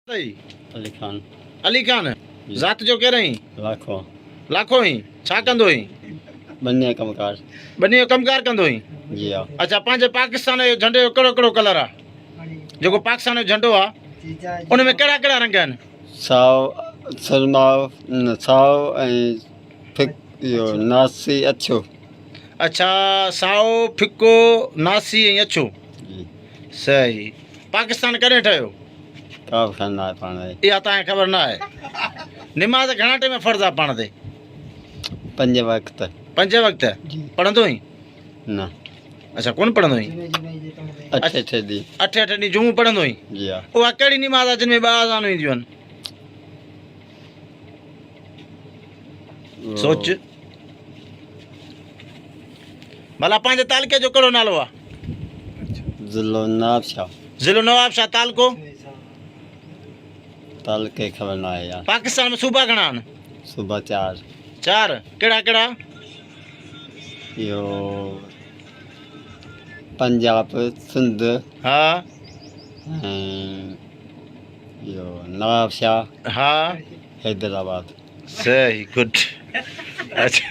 अली खान अली खान ज़ात जो कह रही लाखों लाखों ही छा कंदो ही बन्ने कमकार बनी जो कमकार कंदो ही जी हाँ अच्छा पंहिंजे पाकिस्तान जो झंडे जो कहिड़ो कहिड़ो कलर आहे जेको पाकिस्तान जो झंडो आहे उन में कहिड़ा कहिड़ा रंग आहिनि साओ सरमाओ साओ ऐं फिक इहो नासी अछो अच्छा साओ फिको नासी ऐं अछो जी सही पाकिस्तान कॾहिं ठहियो का बि खाना आहे पाण में इहा तव्हांखे ख़बर न आहे निमाज़ घणा टाइम फ़र्ज़ु आहे पाण ते 5 वक़्त पंज वक़्त जी पढ़ंदो ई न अच्छा कोन पढ़ंदो ई अठे ॾींहुं अठ ॾींहं जुमो पढ़ंदो ई जी हाँ उहा कहिड़ी निमाज़ आहे जिन में 2 आज़ानूं ईंदियूं आहिनि सोच भला पंहिंजे तालुके जो कहिड़ो नालो आहे ज़िलो नाबशाह ज़िलो नवाबशाह तालुको तालुके ख़बर न आहे यार पाकिस्तान में सूबा घणा आहिनि सुबह 4 4 कहिड़ा कहिड़ा इहो पंजाब सिंध हा ऐं इहो नवाबशाह हा हैदराबाद सही गुड अच्छा